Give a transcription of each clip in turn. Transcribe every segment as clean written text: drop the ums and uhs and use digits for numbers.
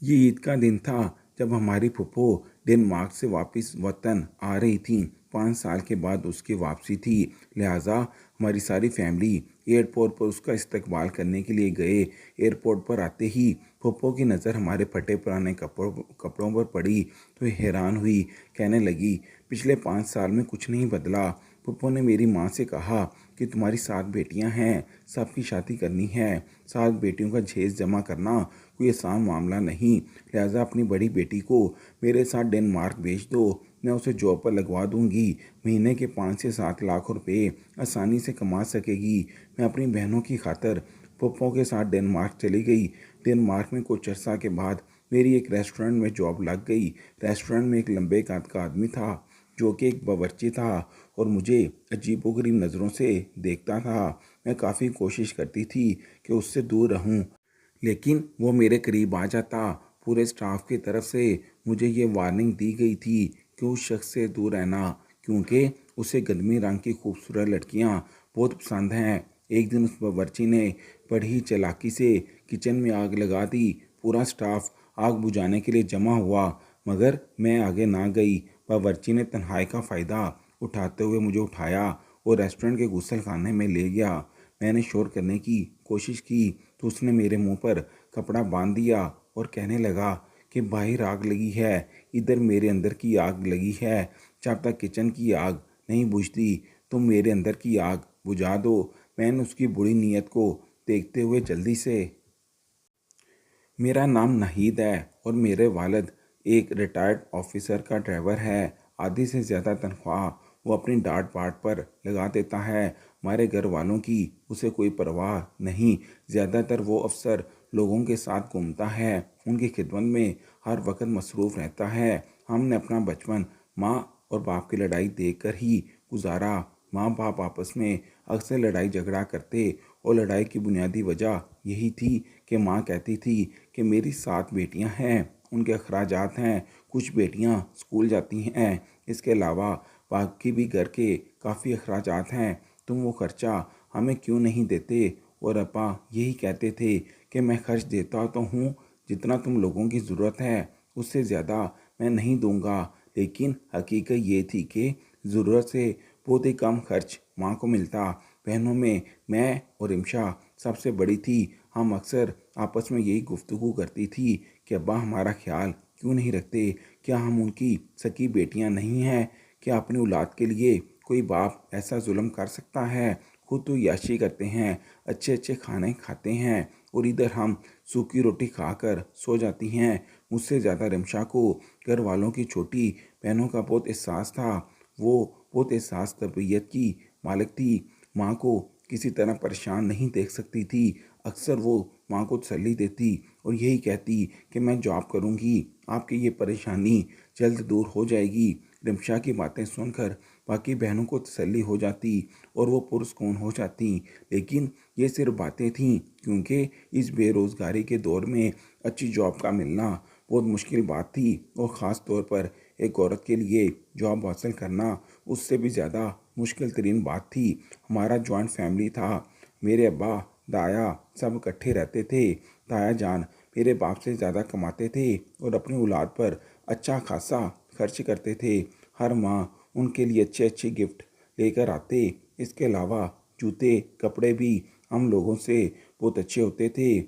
ये ईद का दिन था जब हमारी फूफो डेनमार्क से वापस वतन आ रही थी। 5 साल के बाद उसकी वापसी थी, लिहाजा हमारी सारी फैमिली एयरपोर्ट पर उसका इस्तकबाल करने के लिए गए। एयरपोर्ट पर आते ही फूफो की नज़र हमारे फटे पुराने कपड़ों पर पड़ी तो हैरान हुई। कहने लगी, पिछले 5 साल में कुछ नहीं बदला। फूफो ने मेरी माँ से कहा कि तुम्हारी 7 बेटियां हैं, सबकी शादी करनी है। 7 बेटियों का झेज जमा करना कोई आसान मामला नहीं, लिहाजा अपनी बड़ी बेटी को मेरे साथ डेनमार्क भेज दो। मैं उसे जॉब पर लगवा दूंगी। महीने के 5 से 7 लाख रुपए आसानी से कमा सकेगी। मैं अपनी बहनों की खातर पप्पो के साथ डेनमार्क चली गई। डेनमार्क में कुछ अर्सा के बाद मेरी एक रेस्टोरेंट में जॉब लग गई। रेस्टोरेंट में एक लंबे कद का आदमी था जो कि एक बावर्ची था और मुझे अजीबोगरीब नज़रों से देखता था। मैं काफ़ी कोशिश करती थी कि उससे दूर रहूं, लेकिन वो मेरे करीब आ जाता। पूरे स्टाफ की तरफ से मुझे ये वार्निंग दी गई थी कि उस शख्स से दूर रहना, क्योंकि उसे गंदमी रंग की खूबसूरत लड़कियां बहुत पसंद हैं। एक दिन उस बावर्ची ने बड़ी ही चालाकी से किचन में आग लगा दी। पूरा स्टाफ आग बुझाने के लिए जमा हुआ, मगर मैं आगे ना गई। बावर्ची ने तन्हाई का फ़ायदा उठाते हुए मुझे उठाया और रेस्टोरेंट के गुसल खाने में ले गया। मैंने शोर करने की कोशिश की तो उसने मेरे मुंह पर कपड़ा बांध दिया और कहने लगा कि बाहर आग लगी है, इधर मेरे अंदर की आग लगी है। जब तक किचन की आग नहीं बुझती तो मेरे अंदर की आग बुझा दो। मैंने उसकी बुरी नीयत को देखते हुए जल्दी से, मेरा नाम नाहिद है और मेरे वालिद एक रिटायर्ड ऑफिसर का ड्राइवर है। आधी से ज़्यादा तनख्वाह वो अपनी डांट पाट पर लगा देता है। हमारे घर वालों की उसे कोई परवाह नहीं। ज़्यादातर वो अफसर लोगों के साथ घूमता है, उनकी खिदमत में हर वक्त मसरूफ़ रहता है। हमने अपना बचपन माँ और बाप की लड़ाई देखकर ही गुजारा। माँ बाप आपस में अक्सर लड़ाई झगड़ा करते और लड़ाई की बुनियादी वजह यही थी कि माँ कहती थी कि मेरी 7 बेटियां हैं, उनके अखराजात हैं, कुछ बेटियां स्कूल जाती हैं, इसके अलावा बाकी भी घर के काफ़ी अखराजात हैं, तुम वो खर्चा हमें क्यों नहीं देते। और अब्बा यही कहते थे कि मैं खर्च देता तो हूँ, जितना तुम लोगों की ज़रूरत है उससे ज़्यादा मैं नहीं दूंगा। लेकिन हकीकत ये थी कि ज़रूरत से बहुत ही कम खर्च माँ को मिलता। बहनों में मैं और इमशा सबसे बड़ी थी। हम अक्सर आपस में यही गुफ्तगू करती थी कि अब्बा हमारा ख्याल क्यों नहीं रखते, क्या हम उनकी सकी बेटियां नहीं हैं। क्या अपनी औलाद के लिए कोई बाप ऐसा जुल्म कर सकता है। खुद तो याशी करते हैं, अच्छे अच्छे खाने खाते हैं और इधर हम सूखी रोटी खाकर सो जाती हैं। मुझसे ज़्यादा रिमशा को घर वालों की छोटी बहनों का बहुत एहसास था। वो बहुत एहसास तबीयत की मालिक थी। माँ को किसी तरह परेशान नहीं देख सकती थी। अक्सर वो माँ को तसल्ली देती और यही कहती कि मैं जॉब करूँगी, आपकी ये परेशानी जल्द दूर हो जाएगी। रिमशा की बातें सुनकर बाकी बहनों को तसल्ली हो जाती और वो पुरस्कून हो जाती। लेकिन ये सिर्फ बातें थीं, क्योंकि इस बेरोज़गारी के दौर में अच्छी जॉब का मिलना बहुत मुश्किल बात थी और ख़ास तौर पर एक औरत के लिए जॉब हासिल करना उससे भी ज़्यादा मुश्किल तरीन बात थी। हमारा जॉइंट फैमिली था। मेरे अब्बा दाया सब इकट्ठे रहते थे। दाया जान मेरे बाप से ज़्यादा कमाते थे और अपनी औलाद पर अच्छा खासा खर्च करते थे। हर माह उनके लिए अच्छे अच्छे गिफ्ट लेकर आते। इसके अलावा जूते कपड़े भी हम लोगों से बहुत अच्छे होते थे।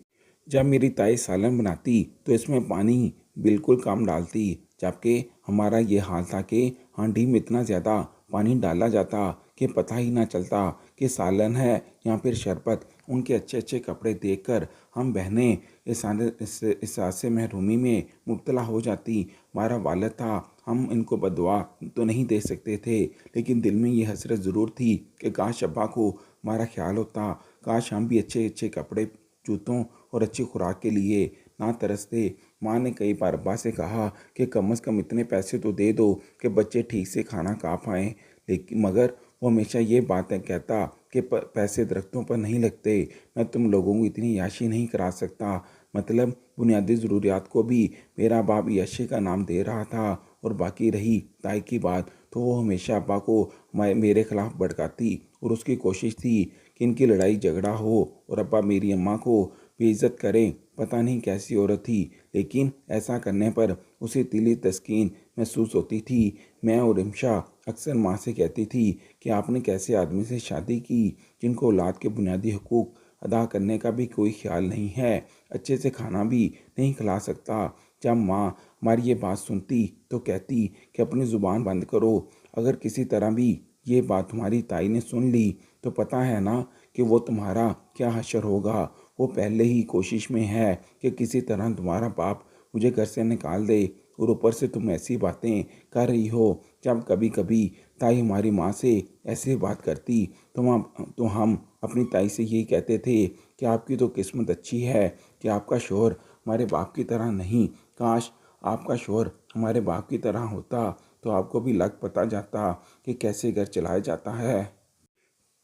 जब मेरी ताई सालन बनाती तो इसमें पानी बिल्कुल कम डालती, जबकि हमारा ये हाल था कि हांडी में इतना ज़्यादा पानी डाला जाता कि पता ही ना चलता कि सालन है या फिर शरबत। उनके अच्छे अच्छे कपड़े देखकर हम बहनें इस से महरूमी में मुब्तला हो जाती। हमारा वालिद था, हम इनको बदुआ तो नहीं दे सकते थे, लेकिन दिल में ये हसरत ज़रूर थी कि काश अब्बा को हमारा ख्याल होता, काश हम भी अच्छे अच्छे कपड़े, जूतों और अच्छी खुराक के लिए ना तरसते। माँ ने कई बार अब्बा से कहा कि कम से कम इतने पैसे तो दे दो कि बच्चे ठीक से खाना खा पाएँ, लेकिन मगर वो हमेशा ये बातें कहता कि पैसे दरख्तों पर नहीं लगते, मैं तुम लोगों को इतनी याशी नहीं करा सकता। मतलब बुनियादी ज़रूरियात को भी मेरा बाप याशी का नाम दे रहा था। और बाकी रही ताई की बात, तो वो हमेशा अब्बा को मेरे खिलाफ भड़काती और उसकी कोशिश थी कि इनकी लड़ाई झगड़ा हो और अब्बा मेरी अम्मा को बेइज्जत करें पता नहीं कैसी औरत थी, लेकिन ऐसा करने पर उसे दिली तस्कीन महसूस होती थी। मैं और रिमशा अक्सर माँ से कहती थी कि आपने कैसे आदमी से शादी की जिनको औलाद के बुनियादी हकूक़ अदा करने का भी कोई ख्याल नहीं है, अच्छे से खाना भी नहीं खिला सकता। जब माँ हमारी ये बात सुनती तो कहती कि अपनी ज़ुबान बंद करो, अगर किसी तरह भी ये बात तुम्हारी ताई ने सुन ली तो पता है ना कि वो तुम्हारा क्या हशर होगा। वो पहले ही कोशिश में है कि किसी तरह तुम्हारा बाप मुझे घर से निकाल दे, और ऊपर से तुम ऐसी बातें कर रही हो। जब कभी कभी ताई हमारी माँ से ऐसे बात करती तो हम अपनी ताई से यही कहते थे कि आपकी तो किस्मत अच्छी है कि आपका शौहर हमारे बाप की तरह नहीं, काश आपका शौहर हमारे बाप की तरह होता तो आपको भी लग पता जाता कि कैसे घर चलाया जाता है।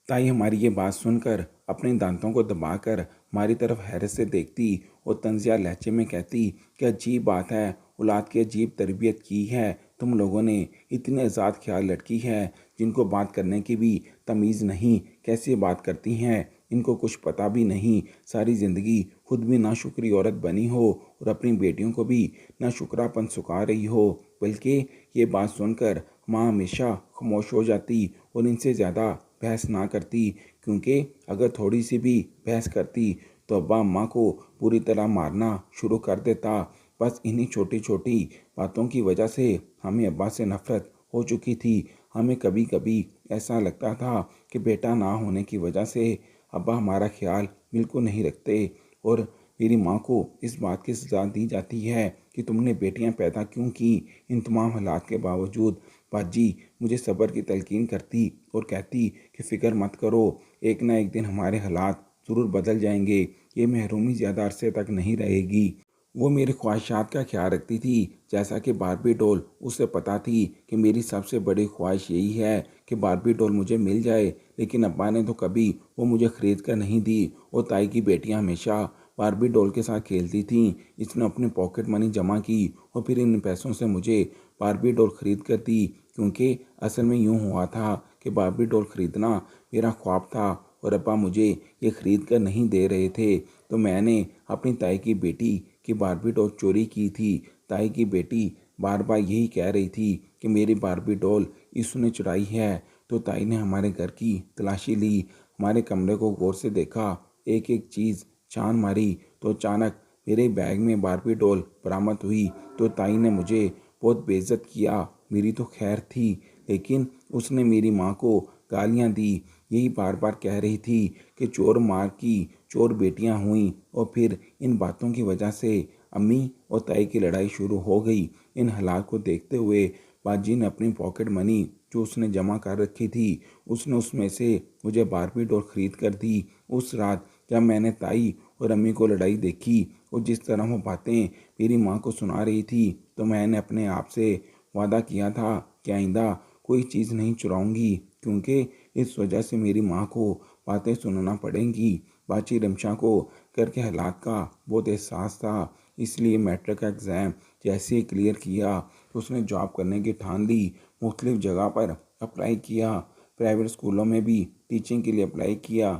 ताई हमारी ये बात सुनकर अपने दांतों को दबाकर हमारी तरफ हैरत से देखती और तंजिया लहजे में कहती कि अजीब बात है, औलाद की अजीब तरबियत की है तुम लोगों ने। इतनी आज़ाद ख्याल लड़की है जिनको बात करने की भी तमीज़ नहीं, कैसे बात करती हैं, इनको कुछ पता भी नहीं। सारी ज़िंदगी खुद भी नाशुक्री औरत बनी हो और अपनी बेटियों को भी नाशुक्रापन सिखा रही हो। बल्कि ये बात सुनकर माँ हमेशा खामोश हो जाती और इनसे ज़्यादा बहस ना करती, क्योंकि अगर थोड़ी सी भी बहस करती तो अब्बा अम्मा को पूरी तरह मारना शुरू कर देता। बस इन्हीं छोटी छोटी बातों की वजह से हमें अब्बा से नफ़रत हो चुकी थी। हमें कभी कभी ऐसा लगता था कि बेटा ना होने की वजह से अब्बा हमारा ख्याल बिल्कुल नहीं रखते, और मेरी माँ को इस बात की सज़ा दी जाती है कि तुमने बेटियां पैदा क्यों की। इन तमाम हालात के बावजूद बाजी मुझे सब्र की तलकीन करती और कहती कि फ़िक्र मत करो, एक ना एक दिन हमारे हालात ज़रूर बदल जाएंगे, ये महरूमी ज़्यादा अरसे तक नहीं रहेगी। वो मेरी ख्वाहिशात का ख्याल रखती थी, जैसा कि बारबी डॉल। उसे पता थी कि मेरी सबसे बड़ी ख्वाहिश यही है कि बारबी डॉल मुझे मिल जाए, लेकिन अब्बा ने तो कभी वो मुझे ख़रीद कर नहीं दी। और ताई की बेटियां हमेशा बारबी डॉल के साथ खेलती थीं। इसने अपनी पॉकेट मनी जमा की और फिर इन पैसों से मुझे बारबी डॉल ख़रीद कर दी, क्योंकि असल में यूँ हुआ था कि बारबी डॉल ख़रीदना मेरा ख्वाब था और अब्बा मुझे ये ख़रीद कर नहीं दे रहे थे। तो मैंने अपनी ताई की बेटी की बारबी डॉल चोरी की थी। ताई की बेटी बार बार यही कह रही थी कि मेरी बारबी डॉल इसने चुराई है। तो ताई ने हमारे घर की तलाशी ली, हमारे कमरे को गौर से देखा, एक एक चीज़ छान मारी, तो अचानक मेरे बैग में बारबी डॉल बरामद हुई। तो ताई ने मुझे बहुत बेइज्जत किया। मेरी तो खैर थी, लेकिन उसने मेरी माँ को गालियाँ दी। यही बार बार कह रही थी कि चोर मार की चोर बेटियां हुईं, और फिर इन बातों की वजह से अम्मी और ताई की लड़ाई शुरू हो गई। इन हालात को देखते हुए बाजी ने अपनी पॉकेट मनी जो उसने जमा कर रखी थी, उसने उसमें से मुझे बारबी डॉल खरीद कर दी। उस रात जब मैंने ताई और अम्मी को लड़ाई देखी और जिस तरह वो बातें मेरी माँ को सुना रही थी, तो मैंने अपने आप से वादा किया था कि आइंदा कोई चीज़ नहीं चुराऊंगी, क्योंकि इस वजह से मेरी माँ को बातें सुनना पड़ेंगी। बाची रिमशा को घर के हालात का बहुत एहसास था, इसलिए मैट्रिक का एग्ज़ाम जैसे ही क्लियर किया तो उसने जॉब करने की ठान ली। मुख्तलिफ़ जगह पर अप्लाई किया, प्राइवेट स्कूलों में भी टीचिंग के लिए अप्लाई किया,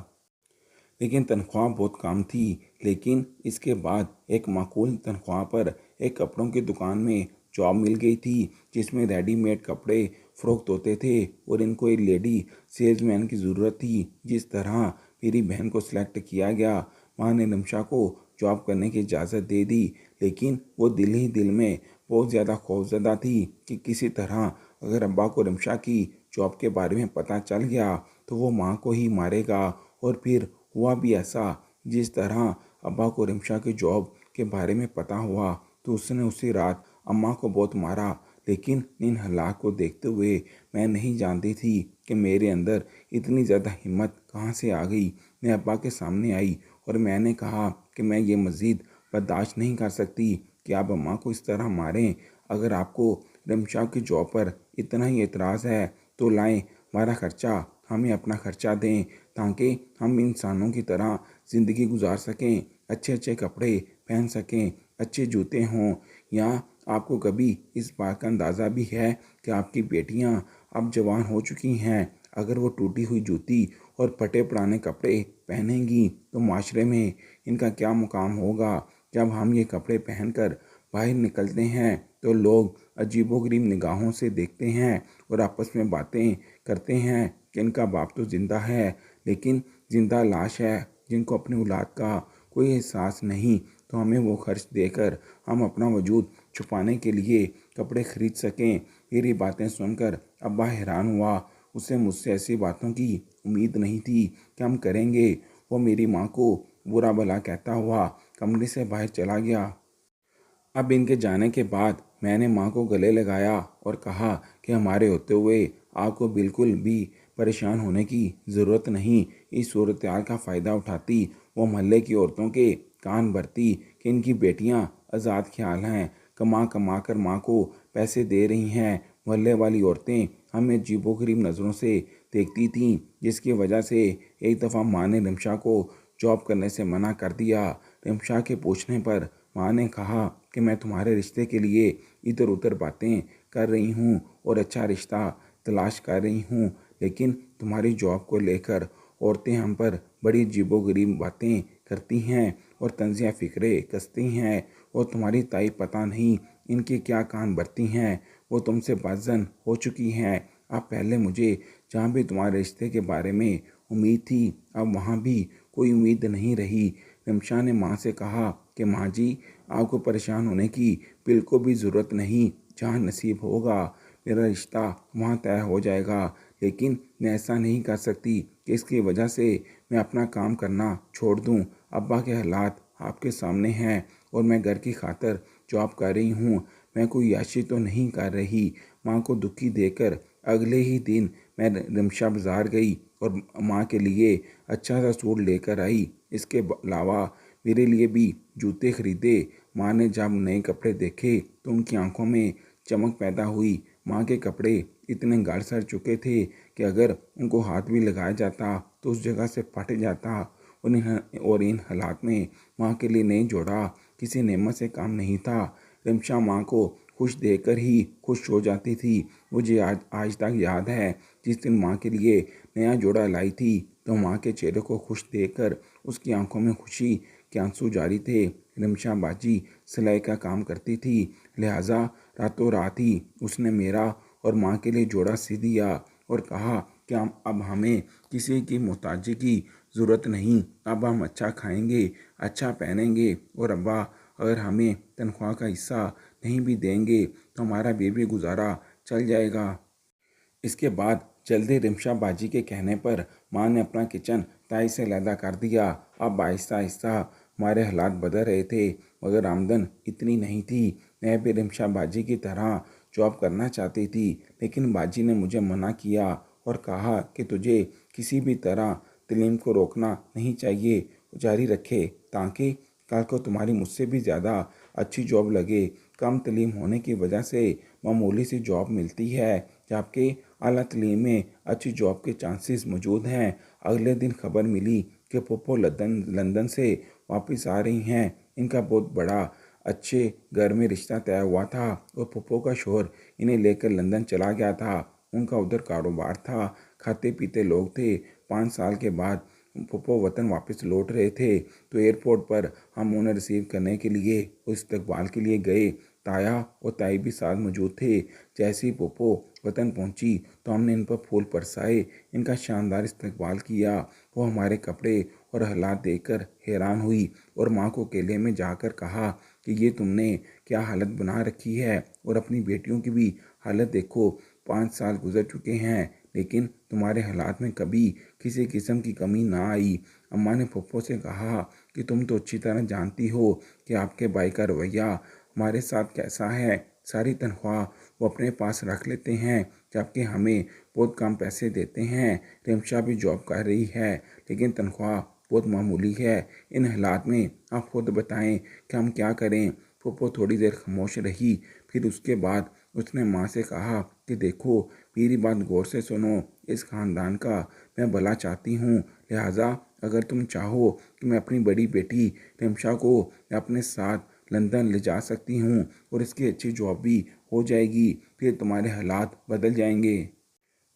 लेकिन तनख्वाह बहुत कम थी। लेकिन इसके बाद एक माकूल तनख्वाह पर एक कपड़ों की दुकान में जॉब मिल गई थी, जिसमें रेडीमेड कपड़े फ़रोख्त होते थे और इनको एक लेडी सेल्समैन की ज़रूरत थी। जिस तरह मेरी बहन को सिलेक्ट किया गया, माँ ने निमशा को जॉब करने की इजाज़त दे दी, लेकिन वो दिल ही दिल में बहुत ज़्यादा खौफज़दा थी कि किसी तरह अगर अब्बा को रिमशा की जॉब के बारे में पता चल गया तो वो माँ को ही मारेगा। और फिर हुआ भी ऐसा। जिस तरह अब्बा को रिमशा की जॉब के बारे में पता हुआ तो उसने उसी रात अम्मा को बहुत मारा। लेकिन इन हालात को देखते हुए मैं नहीं जानती थी कि मेरे अंदर इतनी ज़्यादा हिम्मत कहाँ से आ गई। मैं अब्बा के सामने आई और मैंने कहा कि मैं ये मज़ीद बर्दाश्त नहीं कर सकती कि आप अम्मा को इस तरह मारें। अगर आपको रिमशा की जॉब पर इतना ही एतराज़ है तो लाएं, हमारा ख़र्चा हमें अपना ख़र्चा दें, ताकि हम इंसानों की तरह ज़िंदगी गुजार सकें, अच्छे अच्छे कपड़े पहन सकें, अच्छे जूते हों। या आपको कभी इस बात का अंदाज़ा भी है कि आपकी बेटियां अब जवान हो चुकी हैं, अगर वो टूटी हुई जूती और फटे पुराने कपड़े पहनेंगी तो माशरे में इनका क्या मुकाम होगा। जब हम ये कपड़े पहनकर बाहर निकलते हैं तो लोग अजीबोगरीब निगाहों से देखते हैं और आपस में बातें करते हैं कि इनका बाप तो जिंदा है, लेकिन जिंदा लाश है जिनको अपनी औलाद का कोई एहसास नहीं। तो हमें वो खर्च देकर हम अपना वजूद छुपाने के लिए कपड़े खरीद सकें। मेरी बातें सुनकर अब्बा हैरान हुआ। उसे मुझसे ऐसी बातों की उम्मीद नहीं थी कि हम करेंगे। वो मेरी माँ को बुरा भला कहता हुआ कमरे से बाहर चला गया। अब इनके जाने के बाद मैंने माँ को गले लगाया और कहा कि हमारे होते हुए आपको बिल्कुल भी परेशान होने की ज़रूरत नहीं। इस सूरत हाल का फ़ायदा उठाती वो मोहल्ले की औरतों के कान भरती कि इनकी बेटियाँ आज़ाद ख्याल हैं, कमा कमा कर माँ को पैसे दे रही हैं। मोहल्ले वाली औरतें हमें अजीबोगरीब नज़रों से देखती थीं, जिसकी वजह से एक दफ़ा माँ ने रिमशा को जॉब करने से मना कर दिया। रिमशा के पूछने पर माँ ने कहा कि मैं तुम्हारे रिश्ते के लिए इधर उधर बातें कर रही हूँ और अच्छा रिश्ता तलाश कर रही हूँ, लेकिन तुम्हारी जॉब को लेकर औरतें हम पर बड़ी अजीबोगरीब बातें करती हैं और तंजिया फ़िक्रे कसती हैं, और तुम्हारी ताई पता नहीं इनके क्या कान भरती हैं। वो तुमसे बाज़न हो चुकी हैं। अब पहले मुझे जहाँ भी तुम्हारे रिश्ते के बारे में उम्मीद थी, अब वहाँ भी कोई उम्मीद नहीं रही। रिमशा ने माँ से कहा कि माँ जी, आपको परेशान होने की बिल्कुल भी ज़रूरत नहीं। जहाँ नसीब होगा मेरा रिश्ता वहाँ तय हो जाएगा, लेकिन मैं ऐसा नहीं कर सकती कि इसकी वजह से मैं अपना काम करना छोड़ दूँ। अब्बा के हालात आपके सामने हैं और मैं घर की खातर जॉब कर रही हूँ, मैं कोई याशी तो नहीं कर रही। माँ को दुखी देकर अगले ही दिन मैं रिमशा बाज़ार गई और माँ के लिए अच्छा सा सूट लेकर आई। इसके अलावा मेरे लिए भी जूते खरीदे। माँ ने जब नए कपड़े देखे तो उनकी आंखों में चमक पैदा हुई। माँ के कपड़े इतने गाढ़ सड़ चुके थे कि अगर उनको हाथ भी लगाया जाता तो उस जगह से फट जाता। और इन हालात में माँ के लिए नई जोड़ा किसी नेमत से काम नहीं था। रिमशा माँ को खुश देखकर ही खुश हो जाती थी। मुझे आज तक याद है जिस दिन माँ के लिए नया जोड़ा लाई थी तो माँ के चेहरे को खुश देखकर उसकी आंखों में खुशी के आंसू जारी थे। रिमशा बाजी सिलाई का काम करती थी, लिहाजा रातों रात ही उसने मेरा और माँ के लिए जोड़ा सी दिया और कहा कि अब हमें किसी की मोहताजी की ज़रूरत नहीं। अब हम अच्छा खाएंगे, अच्छा पहनेंगे, और अब्बा अगर हमें तनख्वाह का हिस्सा नहीं भी देंगे तो हमारा बेबी गुजारा चल जाएगा। इसके बाद जल्दी रिमशा बाजी के कहने पर माँ ने अपना किचन ताई से अलहदा कर दिया। अब आहिस्ता आहिस्ता हमारे हालात बदल रहे थे, मगर आमदन इतनी नहीं थी। मैं भी रिमशा बाजी की तरह जॉब करना चाहती थी, लेकिन बाजी ने मुझे मना किया और कहा कि तुझे किसी भी तरह तलीम को रोकना नहीं चाहिए, जारी रखे ताकि कल को तुम्हारी मुझसे भी ज़्यादा अच्छी जॉब लगे। कम तलीम होने की वजह से मामूली सी जॉब मिलती है, जबकि आला तलीम में अच्छी जॉब के चांसेस मौजूद हैं। अगले दिन खबर मिली कि पप्पो लंदन से वापस आ रही हैं। इनका बहुत बड़ा अच्छे घर में रिश्ता तय हुआ था और पप्पो का शोहर इन्हें लेकर लंदन चला गया था। उनका उधर कारोबार था, खाते पीते लोग थे। 5 साल के बाद पप्पो वतन वापस लौट रहे थे तो एयरपोर्ट पर हम उन्हें रिसीव करने के लिए और इस्तकबाल के लिए गए। ताया और ताई भी साथ मौजूद थे। जैसे ही पप्पो वतन पहुंची तो हमने इन पर फूल बरसाए, इनका शानदार इस्तकबाल किया। वो हमारे कपड़े और हालात देखकर हैरान हुई और माँ को अकेले में जाकर कहा कि ये तुमने क्या हालत बना रखी है, और अपनी बेटियों की भी हालत देखो। 5 साल गुजर चुके हैं लेकिन तुम्हारे हालात में कभी किसी किस्म की कमी ना आई। अम्मा ने पप्पो से कहा कि तुम तो अच्छी तरह जानती हो कि आपके भाई का रवैया हमारे साथ कैसा है। सारी तनख्वाह वो अपने पास रख लेते हैं, जबकि हमें बहुत कम पैसे देते हैं। रिमशा भी जॉब कर रही है लेकिन तनख्वाह बहुत मामूली है। इन हालात में आप खुद बताएं कि हम क्या करें। पप्पो थोड़ी देर खामोश रही, फिर उसके बाद उसने माँ से कहा कि देखो, मेरी बात गौर से सुनो। इस ख़ानदान का मैं भला चाहती हूँ, लिहाजा अगर तुम चाहो कि मैं अपनी बड़ी बेटी रिमशा को अपने साथ लंदन ले जा सकती हूँ और इसकी अच्छी जॉब भी हो जाएगी, फिर तुम्हारे हालात बदल जाएंगे।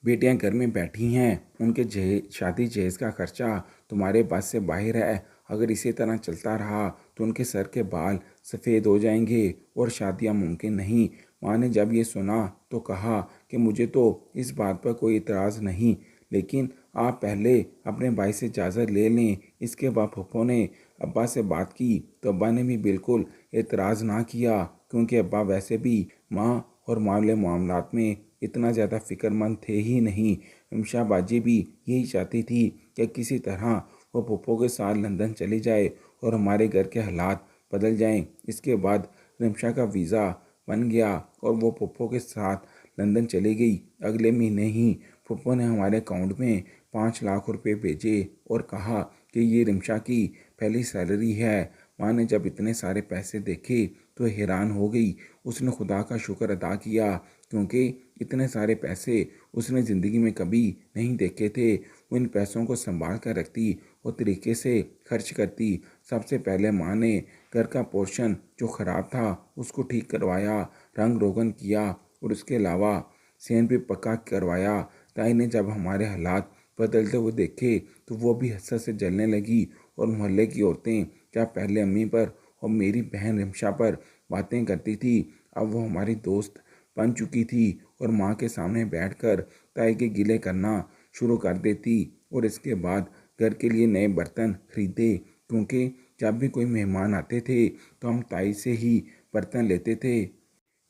बेटियां घर में बैठी हैं, उनके शादी जहेज़ का खर्चा तुम्हारे पास से बाहर है। अगर इसी तरह चलता रहा तो उनके सर के बाल सफ़ेद हो जाएंगे और शादियाँ मुमकिन नहीं। माँ ने जब ये सुना तो कहा कि मुझे तो इस बात पर कोई इतराज़ नहीं, लेकिन आप पहले अपने भाई से इजाज़त ले लें। इसके बाद फूफो ने अब्बा से बात की तो अब्बा ने भी बिल्कुल एतराज़ ना किया, क्योंकि अब्बा वैसे भी माँ और मामले मामलात में इतना ज़्यादा फ़िक्रमंद थे ही नहीं। रिमशा बाजी भी यही चाहती थी कि किसी तरह वो फूफो के साथ लंदन चली जाए और हमारे घर के हालात बदल जाएं। इसके बाद रिमशा का वीज़ा बन गया और वो फूफो के साथ लंदन चली गई। अगले महीने ही फूफो ने हमारे अकाउंट में 5 लाख रुपए भेजे और कहा कि ये रिमशा की पहली सैलरी है। माँ ने जब इतने सारे पैसे देखे तो हैरान हो गई। उसने खुदा का शुक्र अदा किया, क्योंकि इतने सारे पैसे उसने ज़िंदगी में कभी नहीं देखे थे। वो इन पैसों को संभाल कर रखती और तरीके से खर्च करती। सबसे पहले माँ ने घर का पोर्शन जो ख़राब था उसको ठीक करवाया, रंग रोगन किया और उसके अलावा सेन भी पक्का करवाया। ताई ने जब हमारे हालात बदलते हुए देखे तो वो भी हसरत से जलने लगी और मोहल्ले की औरतें क्या पहले अम्मी पर और मेरी बहन रिमशा पर बातें करती थी, अब वो हमारी दोस्त बन चुकी थी और माँ के सामने बैठकर ताई के गिले करना शुरू कर देती। और इसके बाद घर के लिए नए बर्तन खरीदे, क्योंकि जब भी कोई मेहमान आते थे तो हम ताई से ही बर्तन लेते थे।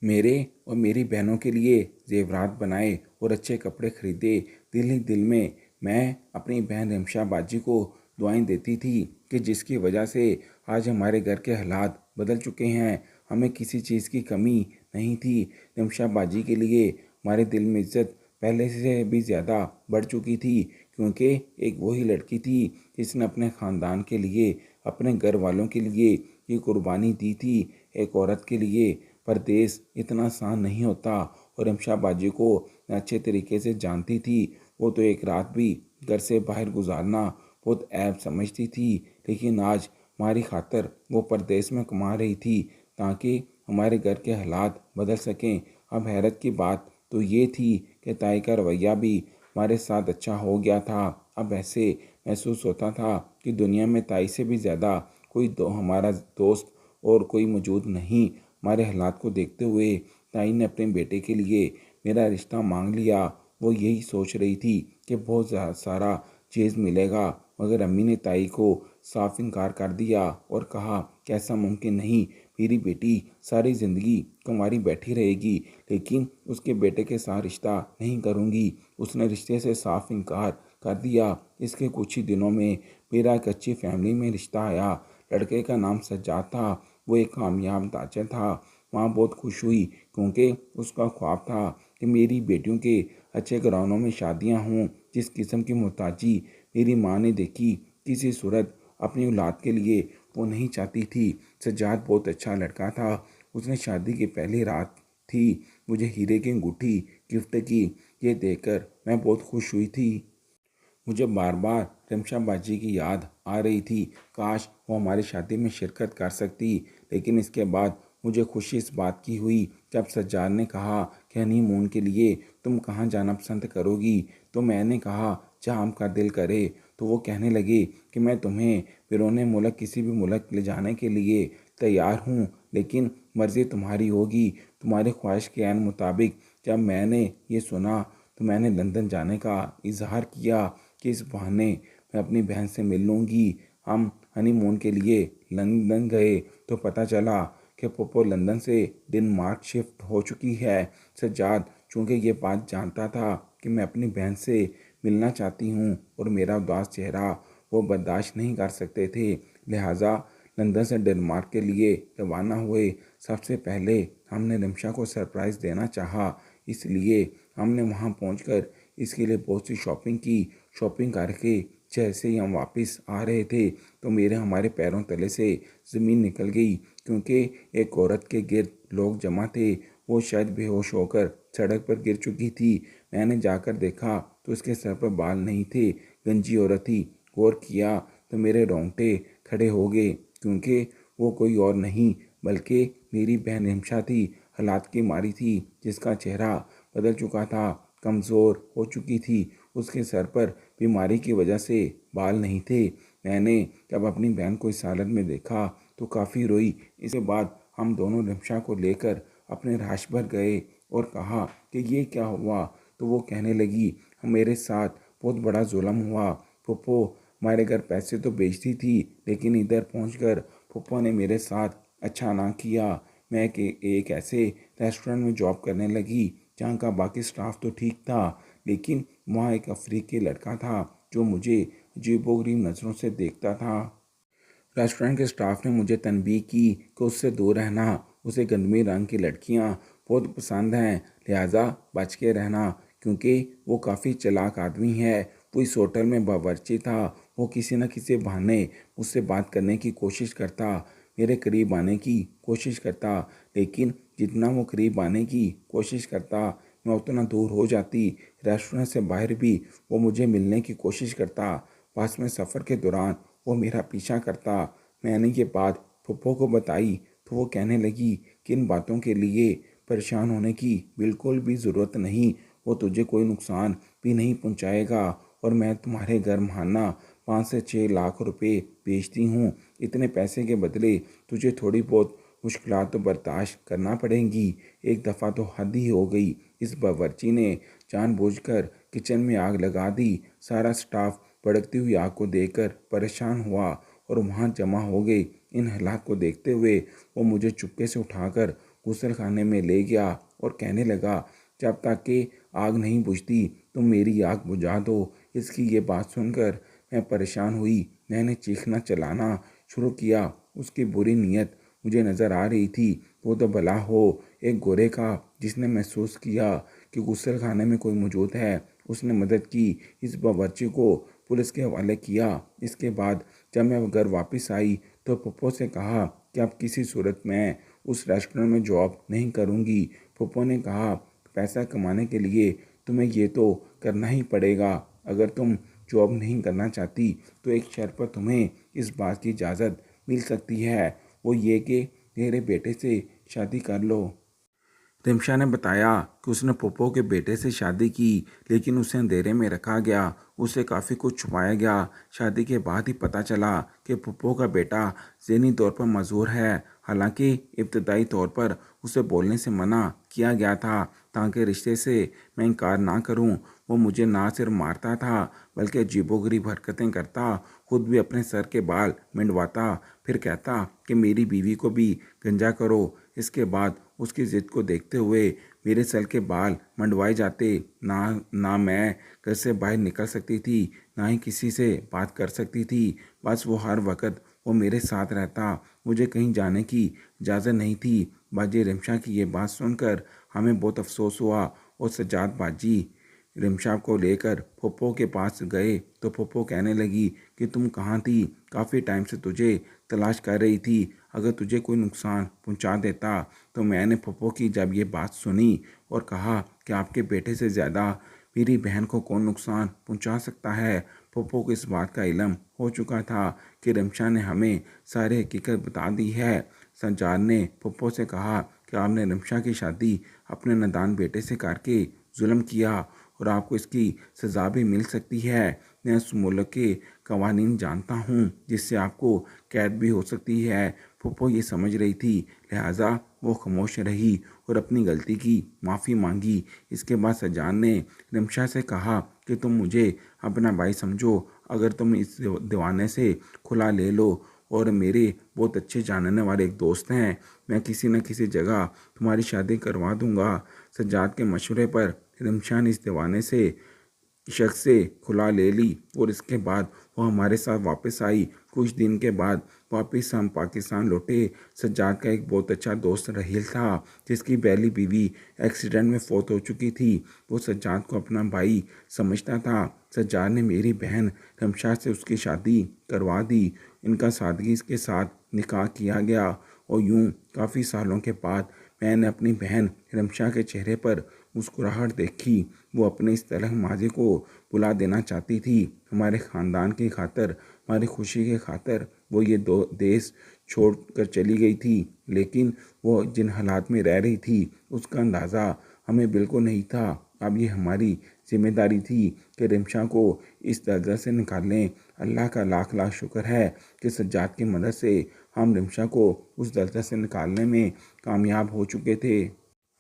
मेरे और मेरी बहनों के लिए जेवरात बनाए और अच्छे कपड़े खरीदे। दिल ही दिल में मैं अपनी बहन रिमशा बाजी को दुआएं देती थी कि जिसकी वजह से आज हमारे घर के हालात बदल चुके हैं। हमें किसी चीज़ की कमी नहीं थी। रिमशा बाजी के लिए हमारे दिल में इज्जत पहले से भी ज़्यादा बढ़ चुकी थी, क्योंकि एक वही लड़की थी जिसने अपने ख़ानदान के लिए, अपने घर वालों के लिए ये कुर्बानी दी थी। एक औरत के लिए परदेश इतना आसान नहीं होता और रिमशा बाजी को अच्छे तरीके से जानती थी। वो तो एक रात भी घर से बाहर गुजारना बहुत ऐब समझती थी, लेकिन आज हमारी खातर वो परदेश में कमा रही थी ताकि हमारे घर के हालात बदल सकें। अब हैरत की बात तो ये थी कि ताई का रवैया भी हमारे साथ अच्छा हो गया था। अब ऐसे महसूस होता था कि दुनिया में ताई से भी ज़्यादा कोई हमारा दोस्त और कोई मौजूद नहीं। हमारे हालात को देखते हुए ताई ने अपने बेटे के लिए मेरा रिश्ता मांग लिया। वो यही सोच रही थी कि बहुत सारा चीज़ मिलेगा, मगर अम्मी ने ताई को साफ इनकार कर दिया और कहा कि ऐसा मुमकिन नहीं, मेरी बेटी सारी ज़िंदगी कुंवारी बैठी रहेगी, लेकिन उसके बेटे के साथ रिश्ता नहीं करूँगी। उसने रिश्ते से साफ इनकार कर दिया। इसके कुछ ही दिनों में मेरा एक अच्छी फैमिली में रिश्ता आया। लड़के का नाम सज्जाद था। वो एक कामयाब ताजर था। माँ बहुत खुश हुई, क्योंकि उसका ख्वाब था कि मेरी बेटियों के अच्छे घरानों में शादियाँ हों। जिस किस्म की मोहताजी मेरी माँ ने देखी, किसी सूरत अपनी औलाद के लिए वो नहीं चाहती थी। सज्जाद बहुत अच्छा लड़का था। उसने शादी की पहली रात थी मुझे हीरे की अंगूठी गिफ्ट की। ये देखकर मैं बहुत खुश हुई थी। मुझे बार बार रिमशा बाजी की याद आ रही थी। काश वो हमारी शादी में शिरकत कर सकती। लेकिन इसके बाद मुझे खुशी इस बात की हुई जब सज्जाद ने कहा कि हनीमून के लिए तुम कहाँ जाना पसंद करोगी। तो मैंने कहा जहाँ आपका दिल करे। तो वो कहने लगे कि मैं तुम्हें बिरोने मुल्क किसी भी मुल्क ले जाने के लिए तैयार हूँ, लेकिन मर्ज़ी तुम्हारी होगी, तुम्हारी ख्वाहिश के ऐन मुताबिक। जब मैंने ये सुना तो मैंने लंदन जाने का इजहार किया कि इस बहाने मैं अपनी बहन से मिल लूँगी। हम हनीमून के लिए लंदन गए तो पता चला कि पप्पो लंदन से डेनमार्क शिफ्ट हो चुकी है। सज्जाद चूँकि ये बात जानता था कि मैं अपनी बहन से मिलना चाहती हूँ और मेरा उदास चेहरा वो बर्दाश्त नहीं कर सकते थे, लिहाजा लंदन से डेनमार्क के लिए रवाना हुए। सबसे पहले हमने रिमशा को सरप्राइज़ देना चाहा, इसलिए हमने वहां पहुंचकर इसके लिए बहुत सी शॉपिंग की। शॉपिंग करके जैसे ही हम वापस आ रहे थे तो हमारे पैरों तले से ज़मीन निकल गई, क्योंकि एक औरत के गिर्द लोग जमा थे। वो शायद बेहोश होकर सड़क पर गिर चुकी थी। मैंने जाकर देखा तो उसके सर पर बाल नहीं थे, गंजी औरत थी। गौर किया तो मेरे रोंगटे खड़े हो गए, क्योंकि वो कोई और नहीं बल्कि मेरी बहन रिमशा थी। हालात की मारी थी, जिसका चेहरा बदल चुका था, कमज़ोर हो चुकी थी। उसके सर पर बीमारी की वजह से बाल नहीं थे। मैंने जब अपनी बहन को इस हालत में देखा तो काफ़ी रोई। इसके बाद हम दोनों रिम्शा को लेकर अपने राश भर गए और कहा कि ये क्या हुआ। तो वो कहने लगी, मेरे साथ बहुत बड़ा जुल्म हुआ। फूफो, हमारे घर पैसे तो बेचती थी, लेकिन इधर पहुंचकर फूफो ने मेरे साथ अच्छा ना किया। मैं एक ऐसे रेस्टोरेंट में जॉब करने लगी जहाँ का बाकी स्टाफ तो ठीक था, लेकिन वहाँ एक अफ्रीकी लड़का था जो मुझे अजीबोगरीब नज़रों से देखता था। रेस्टोरेंट के स्टाफ ने मुझे तनबीह की कि उससे दूर रहना। उसे गंदमी रंग की लड़कियां बहुत पसंद हैं, लिहाजा बच के रहना, क्योंकि वो काफ़ी चालाक आदमी है। वो इस होटल में बावर्ची था। वो किसी न किसी बहाने मुझसे बात करने की कोशिश करता, मेरे करीब आने की कोशिश करता, लेकिन जितना वो करीब आने की कोशिश करता मैं उतना दूर हो जाती। रेस्टोरेंट से बाहर भी वो मुझे मिलने की कोशिश करता। पास में सफ़र के दौरान वो मेरा पीछा करता। मैंने ये बात फूफो को बताई तो वो कहने लगी कि इन बातों के लिए परेशान होने की बिल्कुल भी ज़रूरत नहीं। वो तुझे कोई नुकसान भी नहीं पहुंचाएगा और मैं तुम्हारे घर महाना 5 से 6 लाख रुपए बेचती हूँ। इतने पैसे के बदले तुझे थोड़ी बहुत मुश्किलात तो बर्दाश्त करना पड़ेंगी। एक दफ़ा तो हद ही हो गई। इस बावर्ची ने जानबूझकर किचन में आग लगा दी। सारा स्टाफ भड़कती हुई आग को देखकर परेशान हुआ और वहाँ जमा हो गए। इन हालात को देखते हुए वो मुझे चुपके से उठाकर गुसल खाने में ले गया और कहने लगा, जब तक कि आग नहीं बुझती तुम मेरी आग बुझा दो। इसकी ये बात सुनकर मैं परेशान हुई। मैंने चीखना चिल्लाना शुरू किया। उसकी बुरी नीयत मुझे नज़र आ रही थी। वो तो भला हो एक गोरे का, जिसने महसूस किया कि गुसल खाने में कोई मौजूद है। उसने मदद की। इस बावर्ची को पुलिस के हवाले किया। इसके बाद जब मैं घर वापस आई तो पप्पो से कहा कि अब किसी सूरत में उस रेस्टोरेंट में जॉब नहीं करूँगी। पप्पो ने कहा, पैसा कमाने के लिए तुम्हें ये तो करना ही पड़ेगा। अगर तुम जॉब नहीं करना चाहती तो एक शर्त पर तुम्हें इस बात की इजाज़त मिल सकती है, वो ये कि मेरे बेटे से शादी कर लो। रिम्शा ने बताया कि उसने पप्पो के बेटे से शादी की, लेकिन उसे अंधेरे में रखा गया। उसे काफ़ी कुछ छुपाया गया। शादी के बाद ही पता चला कि पप्पो का बेटा ज़हनी तौर पर मजबूर है। हालांकि इब्तदाई तौर पर उसे बोलने से मना किया गया था ताकि रिश्ते से मैं इनकार ना करूं। वो मुझे ना सिर्फ मारता था बल्कि अजीबोगरीब हरकतें करता। खुद भी अपने सर के बाल मंडवाता, फिर कहता कि मेरी बीवी को भी गंजा करो। इसके बाद उसकी ज़िद को देखते हुए मेरे सर के बाल मंडवाए जाते। ना मैं घर से बाहर निकल सकती थी, ना ही किसी से बात कर सकती थी। बस वो हर वक्त वो मेरे साथ रहता। मुझे कहीं जाने की इजाज़त नहीं थी। बाजी रिम्शा की ये बात सुनकर हमें बहुत अफसोस हुआ और सज्जाद बाजी रिम्शा को लेकर पप्पो के पास गए तो पप्पो कहने लगी कि तुम कहाँ थी, काफ़ी टाइम से तुझे तलाश कर रही थी। अगर तुझे कोई नुकसान पहुंचा देता। तो मैंने पप्पो की जब ये बात सुनी और कहा कि आपके बेटे से ज़्यादा मेरी बहन को कौन नुकसान पहुंचा सकता है। पप्पो को इस बात का इल्म हो चुका था कि रिम्शा ने हमें सारी हकीकत बता दी है। सज्जाद ने पप्पो से कहा कि आपने रिम्शा की शादी अपने नादान बेटे से करके जुल्म किया और आपको इसकी सज़ा भी मिल सकती है। मैं उस मुल्क के कवानीन जानता हूँ जिससे आपको कैद भी हो सकती है। फूफो ये समझ रही थी, लिहाजा वो खामोश रही और अपनी गलती की माफ़ी मांगी। इसके बाद सज्जाद ने रिम्शा से कहा कि तुम मुझे अपना भाई समझो। अगर तुम इस दीवाने से खुला ले लो और मेरे बहुत अच्छे जानने वाले एक दोस्त हैं, मैं किसी न किसी जगह तुम्हारी शादी करवा दूंगा। सज्जाद के मशवरे पर रिम्शा ने इस दीवाने से शख्स से खुला ले ली और इसके बाद वो हमारे साथ वापस आई। कुछ दिन के बाद वापस हम पाकिस्तान लौटे। सज्जाद का एक बहुत अच्छा दोस्त रहील था जिसकी पहली बीवी एक्सीडेंट में फौत हो चुकी थी। वो सज्जाद को अपना भाई समझता था। सज्जाद ने मेरी बहन रमशा से उसकी शादी करवा दी। इनका सादगी के साथ निकाह किया गया और यूं काफ़ी सालों के बाद मैंने अपनी बहन रमशा के चेहरे पर मुस्कुराहट देखी। वो अपने इस तलख माजी को बुला देना चाहती थी। हमारे ख़ानदान की खातर, हमारी खुशी के खातर वो ये दो देश छोड़ कर चली गई थी, लेकिन वो जिन हालात में रह रही थी उसका अंदाज़ा हमें बिल्कुल नहीं था। अब ये हमारी जिम्मेदारी थी कि रिम्शा को इस दलदल से निकालें। अल्लाह का लाख लाख शुक्र है कि सज्जाद की मदद से हम रिमशा को उस दलदल से निकालने में कामयाब हो चुके थे।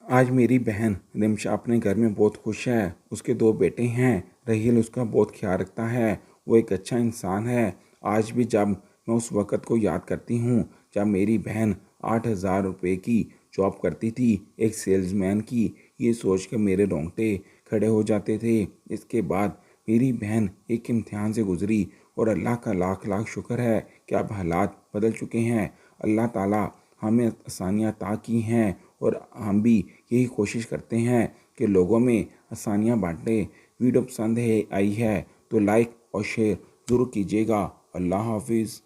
आज मेरी बहन रिमशा अपने घर में बहुत खुश है। उसके 2 बेटे हैं। रहील उसका बहुत ख्याल रखता है। वो एक अच्छा इंसान है। आज भी जब मैं उस वक़्त को याद करती हूँ जब मेरी बहन 8,000 रुपये की जॉब करती थी, एक सेल्समैन की, ये सोच कर मेरे रोंगटे खड़े हो जाते थे। इसके बाद मेरी बहन एक इम्तिहान से गुजरी और अल्लाह का लाख लाख शुक्र है कि अब हालात बदल चुके हैं। अल्लाह ताला हमें आसानियाँ अता की हैं और हम भी यही कोशिश करते हैं कि लोगों में आसानियाँ बांटें। वीडियो पसंद है आई है तो लाइक और शेयर ज़रूर कीजिएगा। अल्लाह हाफिज़।